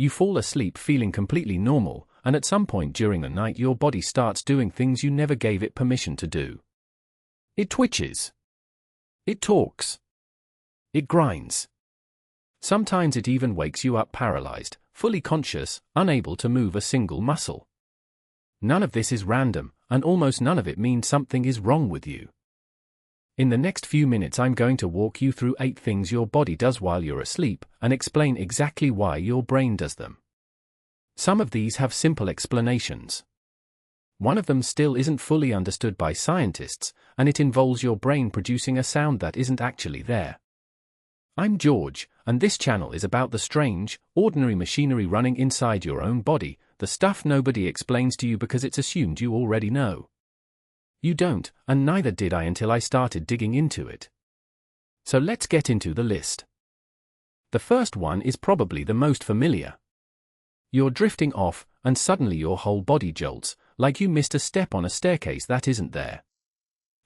You fall asleep feeling completely normal, and at some point during the night your body starts doing things you never gave it permission to do. It twitches. It talks. It grinds. Sometimes it even wakes you up paralyzed, fully conscious, unable to move a single muscle. None of this is random, and almost none of it means something is wrong with you. In the next few minutes I'm going to walk you through 8 things your body does while you're asleep, and explain exactly why your brain does them. Some of these have simple explanations. One of them still isn't fully understood by scientists, and it involves your brain producing a sound that isn't actually there. I'm George, and this channel is about the strange, ordinary machinery running inside your own body, the stuff nobody explains to you because it's assumed you already know. You don't, and neither did I until I started digging into it. So let's get into the list. The first one is probably the most familiar. You're drifting off, and suddenly your whole body jolts, like you missed a step on a staircase that isn't there.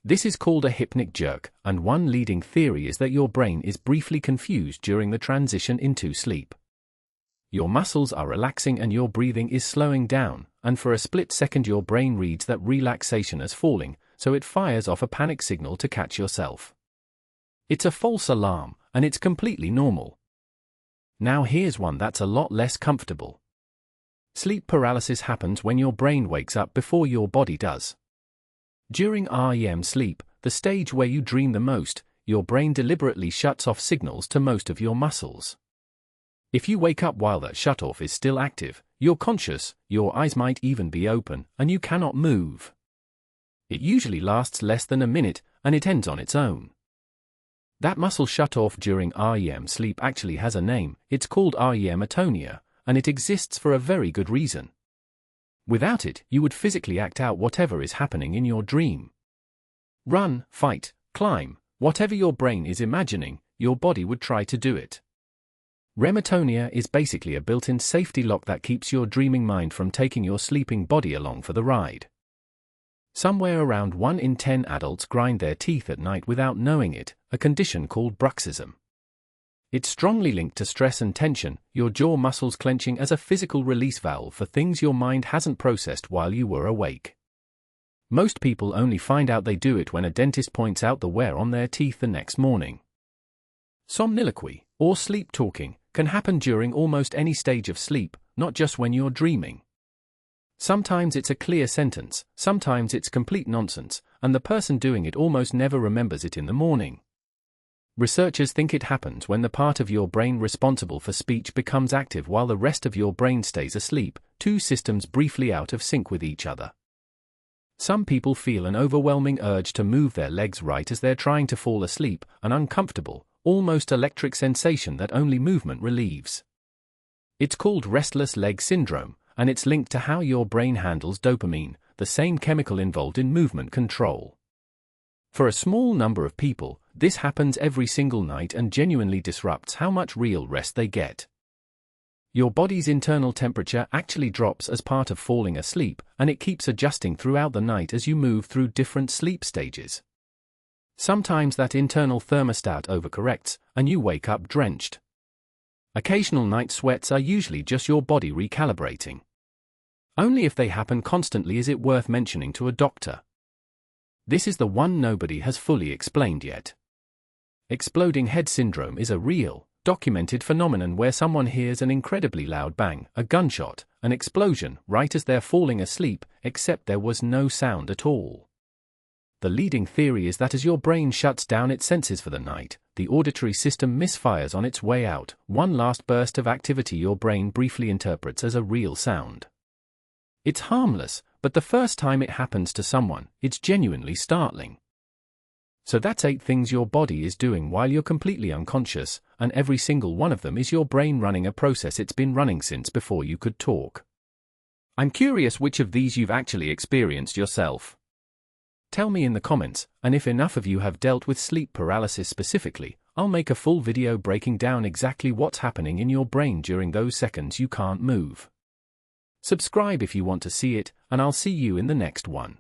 This is called a hypnic jerk, and one leading theory is that your brain is briefly confused during the transition into sleep. Your muscles are relaxing and your breathing is slowing down, and for a split second your brain reads that relaxation as falling, so it fires off a panic signal to catch yourself. It's a false alarm, and it's completely normal. Now here's one that's a lot less comfortable. Sleep paralysis happens when your brain wakes up before your body does. During REM sleep, the stage where you dream the most, your brain deliberately shuts off signals to most of your muscles. If you wake up while that shutoff is still active, you're conscious, your eyes might even be open, and you cannot move. It usually lasts less than a minute, and it ends on its own. That muscle shutoff during REM sleep actually has a name. It's called REM atonia, and it exists for a very good reason. Without it, you would physically act out whatever is happening in your dream. Run, fight, climb, whatever your brain is imagining, your body would try to do it. REM atonia is basically a built-in safety lock that keeps your dreaming mind from taking your sleeping body along for the ride. Somewhere around 1 in 10 adults grind their teeth at night without knowing it, a condition called Bruxism. It's strongly linked to stress and tension, your jaw muscles clenching as a physical release valve for things your mind hasn't processed while you were awake. Most people only find out they do it when a dentist points out the wear on their teeth the next morning. Somniloquy, or sleep talking, can happen during almost any stage of sleep, not just when you're dreaming. Sometimes it's a clear sentence, sometimes it's complete nonsense, and the person doing it almost never remembers it in the morning. Researchers think it happens when the part of your brain responsible for speech becomes active while the rest of your brain stays asleep, 2 systems briefly out of sync with each other. Some people feel an overwhelming urge to move their legs right as they're trying to fall asleep, an uncomfortable, almost electric sensation that only movement relieves. It's called Restless Legs syndrome, and it's linked to how your brain handles dopamine, the same chemical involved in movement control. For a small number of people, this happens every single night and genuinely disrupts how much real rest they get. Your body's internal temperature actually drops as part of falling asleep, and it keeps adjusting throughout the night as you move through different sleep stages. Sometimes that internal thermostat overcorrects, and you wake up drenched. Occasional night sweats are usually just your body recalibrating. Only if they happen constantly is it worth mentioning to a doctor. This is the one nobody has fully explained yet. Exploding head syndrome is a real, documented phenomenon where someone hears an incredibly loud bang, a gunshot, an explosion, right as they're falling asleep, except there was no sound at all. The leading theory is that as your brain shuts down its senses for the night, the auditory system misfires on its way out, one last burst of activity your brain briefly interprets as a real sound. It's harmless, but the first time it happens to someone, it's genuinely startling. So that's 8 things your body is doing while you're completely unconscious, and every single one of them is your brain running a process it's been running since before you could talk. I'm curious which of these you've actually experienced yourself. Tell me in the comments, and if enough of you have dealt with sleep paralysis specifically, I'll make a full video breaking down exactly what's happening in your brain during those seconds you can't move. Subscribe if you want to see it, and I'll see you in the next one.